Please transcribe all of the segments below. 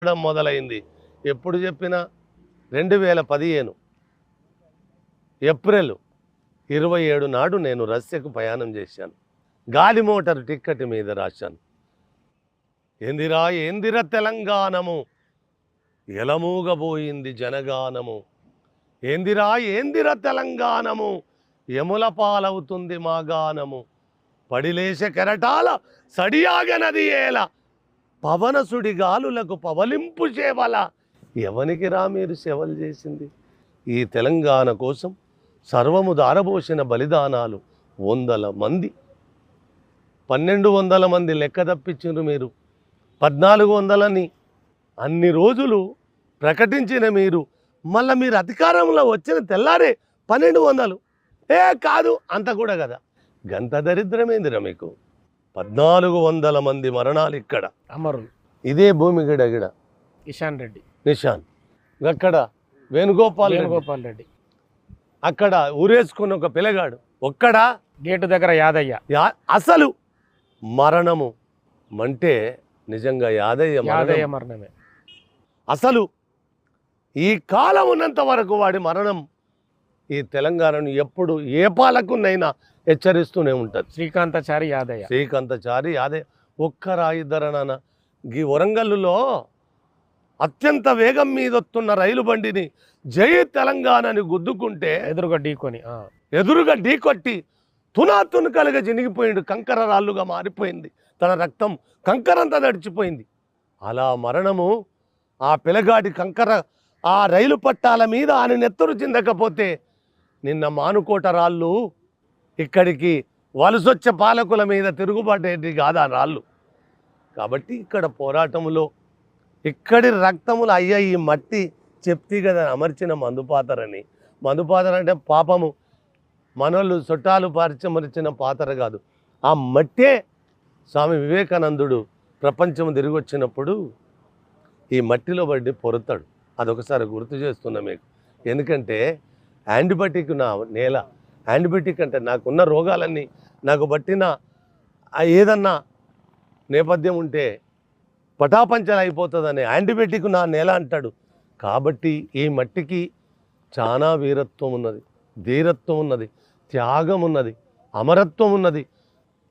మొదలైంది. ఎప్పుడు చెప్పినా 2015 ఏప్రిల్ 27 నాడు నేను రష్యాకు ప్రయాణం చేశాను. గాలి మోటారు టిక్కెట్ మీద రాశాను. ఏందిరా ఏందిర తెలంగాణము ఎలమూగబోయింది జనగానము. ఏందిరా ఏందిర తెలంగాణము యముల పాలవుతుంది మా గానము. పడిలేసే కెరటాల సడియాగనది ఏల పవన సుడిగాలులకు పవలింపు సేవల. ఎవనికి రా మీరు సేవలు చేసింది? ఈ తెలంగాణ కోసం సర్వము దారబోసిన బలిదానాలు 100 మంది, 1200 మంది లెక్క తప్పించారు మీరు. 1400ని అన్ని రోజులు ప్రకటించిన మీరు మళ్ళీ మీరు అధికారంలో వచ్చిన తెల్లారే 1200. కాదు అంత కూడా కదా. గంత దరిద్రమేందిరా మీకు? 1400 మంది మరణాలు ఇక్కడ అమరులు. ఇదే భూమి గిడ కిషన్ రెడ్డి, నిషాన్, అక్కడ వేణుగోపాల్ రెడ్డి, అక్కడ ఊరేసుకున్న ఒక పిల్లగాడు ఒక్కడా, గేటు దగ్గర యాదయ్య. అసలు మరణము అంటే నిజంగా యాదయ్య మరణమే. అసలు ఈ కాలం ఉన్నంత వరకు వాడి మరణం ఈ తెలంగాణను ఎప్పుడు ఏ పాలకునైనా హెచ్చరిస్తూనే ఉంటుంది. శ్రీకాంతచారి యాదయ్య ఒక్కరా ఇద్దరనా? ఈ వరంగల్లులో అత్యంత వేగం మీద వస్తున్న రైలు బండిని జై తెలంగాణని గుద్దుకుంటే ఎదురుగా ఢీకొట్టి తునాతునకలుగా జినిగిపోయిండు. కంకర రాళ్ళుగా మారిపోయింది. తన రక్తం కంకరంతా నడిచిపోయింది. అలా మరణము ఆ పిల్లగాడి కంకర ఆ రైలు పట్టాల మీద ఆయన నెత్తరు చిందకపోతే నిన్న మానుకోట రాళ్ళు ఇక్కడికి వలసొచ్చే పాలకుల మీద తిరుగుబాటేటి కాదు ఆ రాళ్ళు. కాబట్టి ఇక్కడ పోరాటంలో ఇక్కడి రక్తములు అయ్యా ఈ మట్టి చెప్తి కదా అమర్చిన మందుపాతరని. మందుపాతర అంటే పాపము మనోళ్ళు చుట్టాలు పరిచమరిచిన పాతర కాదు. ఆ మట్టే స్వామి వివేకానందుడు ప్రపంచం తిరిగి వచ్చినప్పుడు ఈ మట్టిలో పడి పొరుతాడు. అదొకసారి గుర్తు చేస్తున్నా మీకు. ఎందుకంటే యాంటీబయాటిక్ నా నేల, యాంటీబయాటిక్ అంటే నాకున్న రోగాలన్నీ నాకు పట్టిన ఏదన్నా నేపథ్యం ఉంటే పటాపంచలు అయిపోతుందని యాంటీబయాటిక్ నా నేల అంటాడు. కాబట్టి ఈ మట్టికి చాలా వీరత్వం ఉన్నది, ధీరత్వం ఉన్నది, త్యాగం ఉన్నది, అమరత్వం ఉన్నది.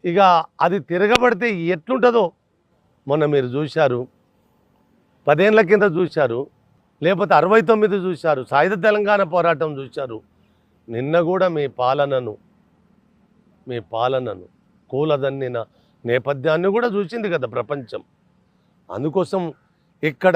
ఇక అది తిరగబడితే ఎట్లుంటుందో మొన్న మీరు చూశారు, 10 ఏళ్ల కింద చూశారు, లేకపోతే 69 చూశారు, సాయుధ తెలంగాణ పోరాటం చూశారు. నిన్న కూడా మీ పాలనను కూలదన్నిన నేపథ్యాన్ని కూడా చూసింది కదా ప్రపంచం. అందుకోసం ఇక్కడ